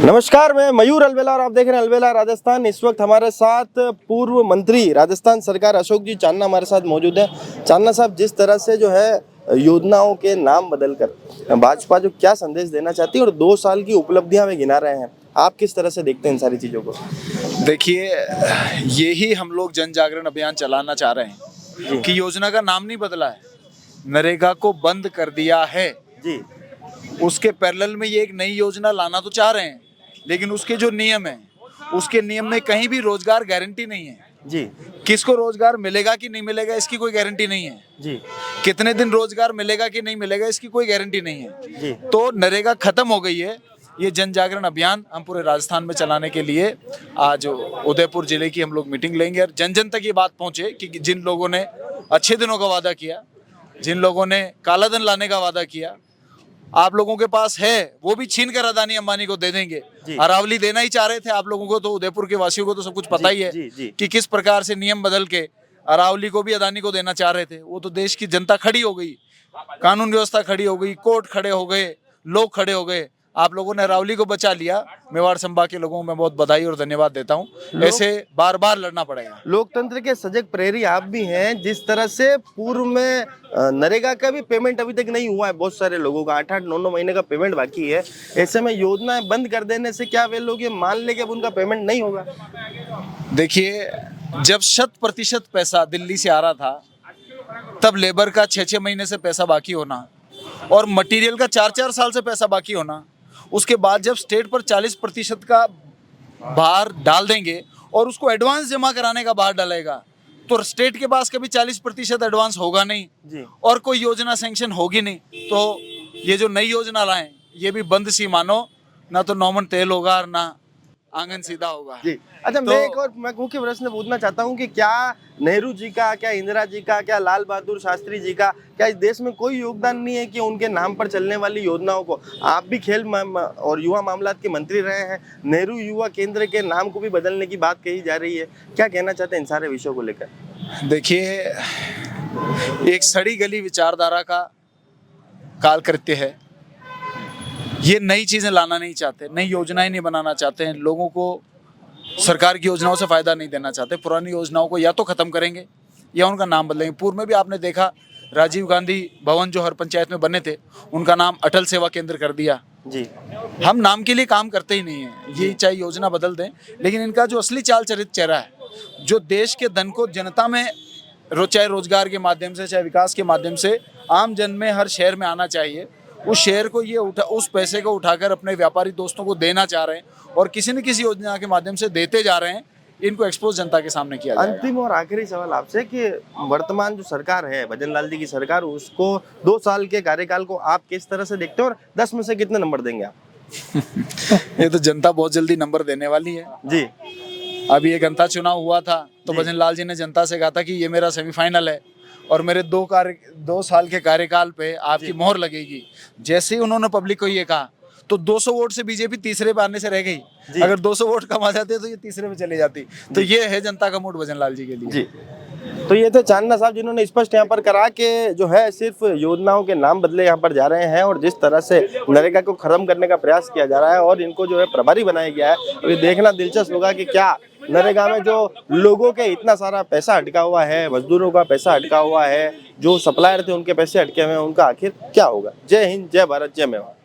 नमस्कार, मैं मयूर अलवेला और आप देख रहे हैं अलवेला राजस्थान। इस वक्त हमारे साथ पूर्व मंत्री राजस्थान सरकार अशोक जी चांदना हमारे साथ मौजूद हैं। चांदना साहब, जिस तरह से जो है योजनाओं के नाम बदलकर भाजपा जो क्या संदेश देना चाहती है और 2 साल की उपलब्धियां वे गिना रहे हैं, आप किस तरह से देखते हैं इन सारी चीजों को? देखिए, यही हम लोग जन जागरण अभियान चलाना चाह रहे हैं कि योजना का नाम नहीं बदला है, नरेगा को बंद कर दिया है जी। उसके पैरेलल में ये एक नई योजना लाना तो चाह रहे हैं, लेकिन उसके जो नियम है, उसके नियम में कहीं भी रोजगार गारंटी नहीं है जी। किसको रोजगार मिलेगा कि नहीं मिलेगा इसकी कोई गारंटी नहीं है जी। कितने दिन रोजगार मिलेगा कि नहीं मिलेगा इसकी कोई गारंटी नहीं है जी। तो नरेगा खत्म हो गई है। ये जन जागरण अभियान हम पूरे राजस्थान में चलाने के लिए आज उदयपुर जिले की हम लोग मीटिंग लेंगे और जन जन तक ये बात पहुंचे कि जिन लोगों ने अच्छे दिनों का वादा किया, जिन लोगों ने काला धन लाने का वादा किया, आप लोगों के पास है वो भी छीन कर अदानी अंबानी को दे देंगे। अरावली देना ही चाह रहे थे आप लोगों को, तो उदयपुर के वासियों को तो सब कुछ पता ही है कि किस प्रकार से नियम बदल के अरावली को भी अदानी को देना चाह रहे थे। वो तो देश की जनता खड़ी हो गई, कानून व्यवस्था खड़ी हो गई, कोर्ट खड़े हो गए, लोग खड़े हो गए। आप लोगों ने अरावली को बचा लिया। मेवाड़ संभाग के लोगों को मैं बहुत बधाई और धन्यवाद देता हूं। ऐसे बार बार लड़ना पड़ेगा। लोकतंत्र के सजग प्रहरी आप भी हैं। जिस तरह से पूर्व में नरेगा का भी पेमेंट अभी तक नहीं हुआ है, बहुत सारे लोगों का 8-8, 9-9 महीने का पेमेंट बाकी है। ऐसे में योजनाएं बंद कर देने से क्या वे लोग ये मान ले कि अब उनका पेमेंट नहीं होगा? देखिए, जब 100% पैसा दिल्ली से आ रहा था, तब लेबर का 6-6 महीने से पैसा बाकी होना और मटेरियल का 4-4 साल से पैसा बाकी होना, उसके बाद जब स्टेट पर 40% का भार डाल देंगे और उसको एडवांस जमा कराने का भार डालेगा, तो स्टेट के पास कभी 40% एडवांस होगा नहीं जी। और कोई योजना सैंक्शन होगी नहीं। तो ये जो नई योजना लाएं, ये भी बंद सी मानो, ना तो नौमन तेल होगा और ना आंगन सीधा होगा जी। अच्छा, मैं एक और मुख्य प्रश्न पूछना चाहता हूँ कि क्या नेहरू जी का, क्या इंदिरा जी का, क्या लाल बहादुर शास्त्री जी का, क्या इस देश में कोई योगदान नहीं है कि उनके नाम पर चलने वाली योजनाओं को, आप भी खेल और युवा मामलात के मंत्री रहे हैं, नेहरू युवा केंद्र के नाम को भी बदलने की बात कही जा रही है, क्या कहना चाहते हैं इन सारे विषयों को लेकर? देखिए, एक सड़ी गली विचारधारा का काल कृत्य है। ये नई चीजें लाना नहीं चाहते, नई योजनाएं नहीं बनाना चाहते हैं, लोगों को सरकार की योजनाओं से फायदा नहीं देना चाहते। पुरानी योजनाओं को या तो खत्म करेंगे या उनका नाम बदलेंगे। पूर्व में भी आपने देखा, राजीव गांधी भवन जो हर पंचायत में बने थे, उनका नाम अटल सेवा केंद्र कर दिया जी। हम नाम के लिए काम करते ही नहीं है, ये चाहे योजना बदल दें, लेकिन इनका जो असली चाल चरित्र चेहरा है, जो देश के धन को जनता में, चाहे रोजगार के माध्यम से, चाहे विकास के माध्यम से आम जन में हर शहर में आना चाहिए, उस शहर को ये उस पैसे को उठाकर अपने व्यापारी दोस्तों को देना चाह रहे हैं और किसी न किसी योजना के माध्यम से देते जा रहे हैं। इनको एक्सपोज जनता के सामने किया जाएगा। अंतिम और आखिरी सवाल आपसे कि वर्तमान जो सरकार है, भजन लाल जी की सरकार, उसको 2 साल के कार्यकाल को आप किस तरह से देखते हैं और 10 में से कितने नंबर देंगे आप? ये तो जनता बहुत जल्दी नंबर देने वाली है जी। अभी एक अंता चुनाव हुआ था तो भजन लाल जी ने जनता से कहा था कि ये मेरा सेमीफाइनल है और मेरे 2 साल के कार्यकाल पे आपकी मोहर लगेगी। जैसे ही उन्होंने पब्लिक को ये कहा तो 200 वोट से बीजेपी तीसरे पे आने से रह गई। अगर 200 वोट कम आ जाते तो ये तीसरे पे चले जाती। तो ये है जनता का मूड भजन लाल जी के लिए जी। तो ये थे चांदना साहब, जिन्होंने स्पष्ट यहाँ पर करा कि जो है सिर्फ योजनाओं के नाम बदले यहाँ पर जा रहे हैं और जिस तरह से नरेगा को खत्म करने का प्रयास किया जा रहा है और इनको जो है प्रभारी बनाया गया है। अभी देखना दिलचस्प होगा कि क्या नरेगा में जो लोगों के इतना सारा पैसा अटका हुआ है, मजदूरों का पैसा अटका हुआ है, जो सप्लायर थे उनके पैसे अटके हुए हैं, उनका आखिर क्या होगा। जय हिंद, जय भारत, जय मेवाड़।